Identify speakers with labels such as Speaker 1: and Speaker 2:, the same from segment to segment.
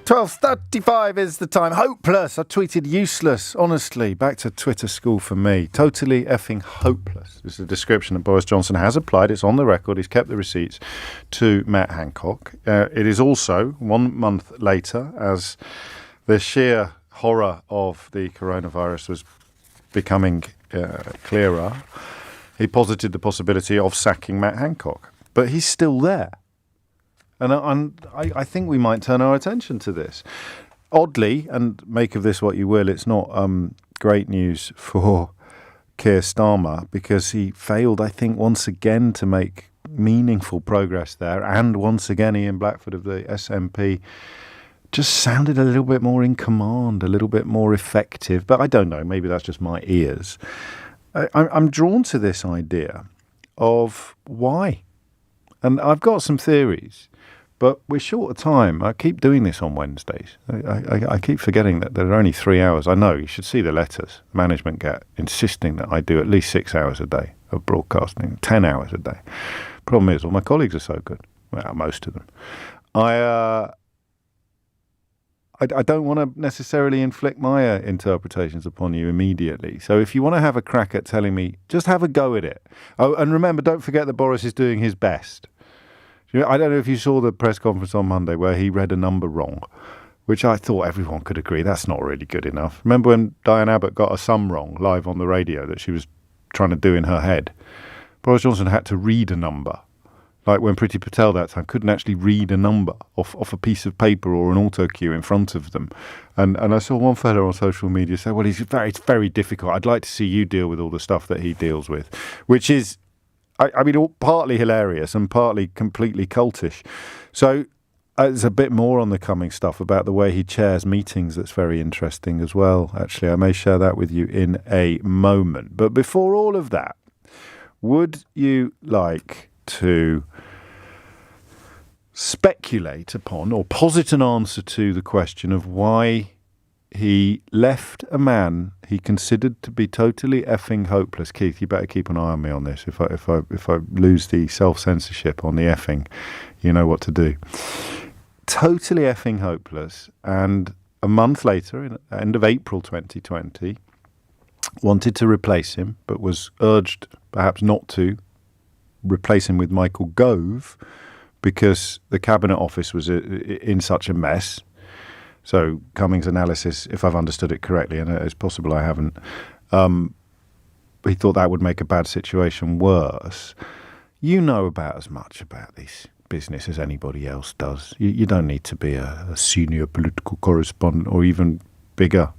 Speaker 1: 12:35 is the time. Hopeless. I tweeted useless, honestly. Back to Twitter school for me. Totally effing hopeless is the description that Boris Johnson has applied. It's on the record. He's kept the receipts to Matt Hancock. It is also 1 month later, as the sheer horror of the coronavirus was becoming clearer, he posited the possibility of sacking Matt Hancock. But he's still there. And I think we might turn our attention to this. Oddly, and make of this what you will, it's not great news for Keir Starmer, because he failed, I think, once again to make meaningful progress there. And once again, Ian Blackford of the SNP just sounded a little bit more in command, a little bit more effective. But I don't know, maybe that's just my ears. I'm drawn to this idea of why. And I've got some theories. But we're short of time. I keep doing this on Wednesdays. I keep forgetting that there are only 3 hours. I know, you should see the letters management get insisting that I do at least 6 hours a day of broadcasting, 10 hours a day. Problem is, all my colleagues are so good. Well, most of them. I don't want to necessarily inflict my interpretations upon you immediately. So if you want to have a crack at telling me, just have a go at it. Oh, and remember, don't forget that Boris is doing his best. I don't know if you saw the press conference on Monday where he read a number wrong, which I thought everyone could agree that's not really good enough. Remember when Diane Abbott got a sum wrong live on the radio that she was trying to do in her head? Boris Johnson had to read a number. Like when Priti Patel that time couldn't actually read a number off a piece of paper or an auto cue in front of them. And I saw one fellow on social media say, well, it's very difficult. I'd like to see you deal with all the stuff that he deals with, which is, I mean, partly hilarious and partly completely cultish. So there's a bit more on the coming stuff about the way he chairs meetings that's very interesting as well. Actually, I may share that with you in a moment. But before all of that, would you like to speculate upon or posit an answer to the question of why he left a man he considered to be totally effing hopeless? Keith, you better keep an eye on me on this. If I lose the self-censorship on the effing, you know what to do. Totally effing hopeless. And a month later, in the end of April 2020, wanted to replace him, but was urged perhaps not to replace him with Michael Gove because the Cabinet Office was in such a mess. So Cummings' analysis, if I've understood it correctly, and it's possible I haven't, he thought that would make a bad situation worse. You know about as much about this business as anybody else does. You don't need to be a senior political correspondent or even bigger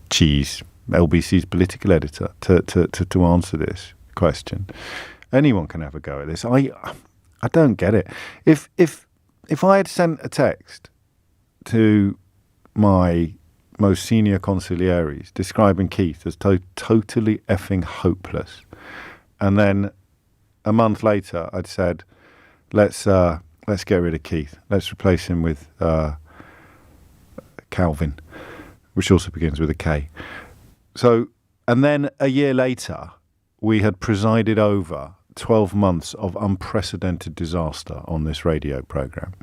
Speaker 1: cheese, LBC's political editor, to answer this question. Anyone can have a go at this. I don't get it. If I had sent a text to my most senior consiglieres describing Keith as totally effing hopeless, and then a month later I'd said, let's get rid of Keith. Let's replace him with Calvin, which also begins with a K. So, and then a year later, we had presided over 12 months of unprecedented disaster on this radio programme.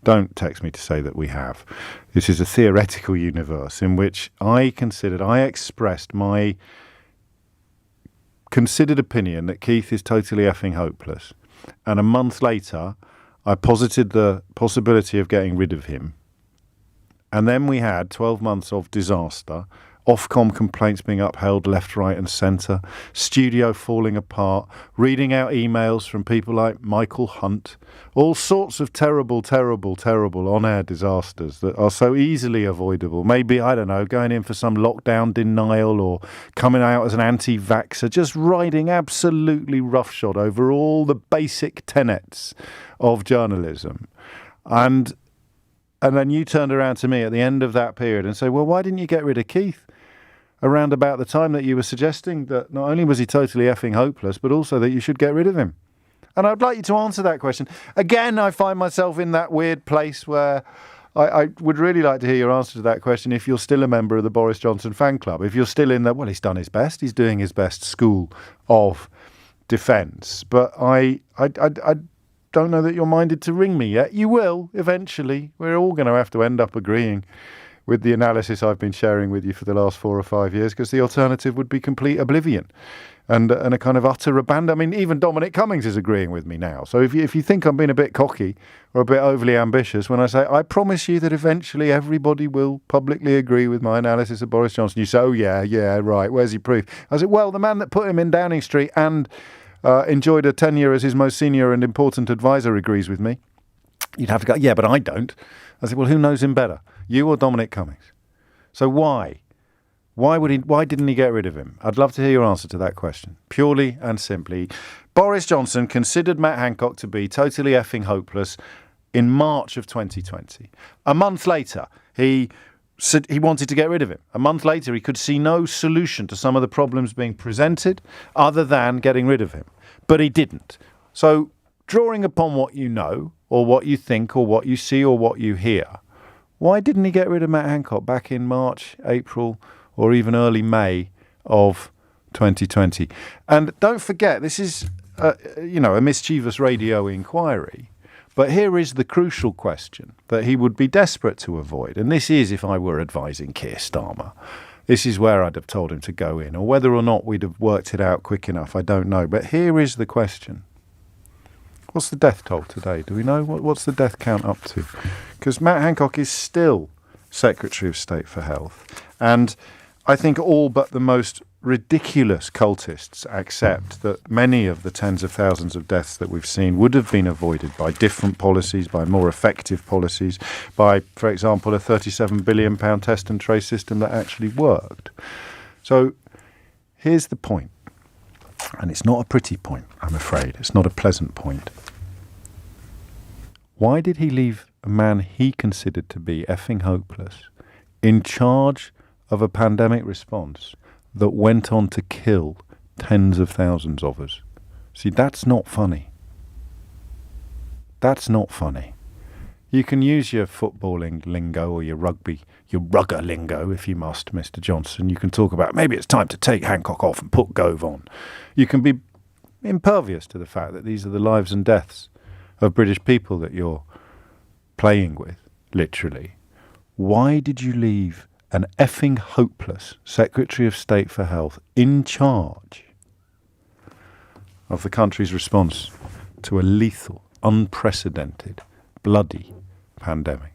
Speaker 1: Don't text me to say that we have. This is a theoretical universe in which I expressed my considered opinion that Keith is totally effing hopeless. And a month later, I posited the possibility of getting rid of him. And then we had 12 months of disaster, Ofcom complaints being upheld left, right and centre, studio falling apart, reading out emails from people like Michael Hunt, all sorts of terrible on-air disasters that are so easily avoidable. Maybe, I don't know, going in for some lockdown denial or coming out as an anti-vaxxer, just riding absolutely roughshod over all the basic tenets of journalism. And then you turned around to me at the end of that period and say, well, why didn't you get rid of Keith around about the time that you were suggesting that not only was he totally effing hopeless, but also that you should get rid of him? And I'd like you to answer that question. Again, I find myself in that weird place where I would really like to hear your answer to that question if you're still a member of the Boris Johnson fan club. If you're still in that, well, he's done his best, he's doing his best school of defence. But don't know that you're minded to ring me yet. You will eventually. We're all going to have to end up agreeing with the analysis I've been sharing with you for the last 4 or 5 years, because the alternative would be complete oblivion and a kind of utter abandon. I mean, even Dominic Cummings is agreeing with me now. So if you think I'm being a bit cocky or a bit overly ambitious when I say, I promise you that eventually everybody will publicly agree with my analysis of Boris Johnson, you say, oh, yeah, right, where's your proof? I said, well, the man that put him in Downing Street and enjoyed a tenure as his most senior and important advisor agrees with me. You'd have to go, yeah, but I don't. I said, well, who knows him better, you or Dominic Cummings? So why? Why didn't he get rid of him? I'd love to hear your answer to that question. Purely and simply, Boris Johnson considered Matt Hancock to be totally effing hopeless in March of 2020. A month later, he said he wanted to get rid of him. A month later, he could see no solution to some of the problems being presented other than getting rid of him. But he didn't. So, drawing upon what you know, or what you think, or what you see, or what you hear, why didn't he get rid of Matt Hancock back in March, April, or even early May of 2020? And don't forget, this is, a mischievous radio inquiry. But here is the crucial question that he would be desperate to avoid. And this is, if I were advising Keir Starmer, this is where I'd have told him to go in. Or whether or not we'd have worked it out quick enough, I don't know. But here is the question. What's the death toll today? Do we know? What's the death count up to? Because Matt Hancock is still Secretary of State for Health. And I think all but the most ridiculous cultists accept that many of the tens of thousands of deaths that we've seen would have been avoided by different policies, by more effective policies, by, for example, a £37 billion test and trace system that actually worked. So here's the point. And it's not a pretty point, I'm afraid. It's not a pleasant point. Why did he leave a man he considered to be effing hopeless in charge of a pandemic response that went on to kill tens of thousands of us? See, that's not funny. That's not funny. You can use your footballing lingo or your rugger lingo if you must, Mr. Johnson. You can talk about maybe it's time to take Hancock off and put Gove on. You can be impervious to the fact that these are the lives and deaths of British people that you're playing with, literally. Why did you leave an effing hopeless Secretary of State for Health in charge of the country's response to a lethal, unprecedented, bloody pandemic?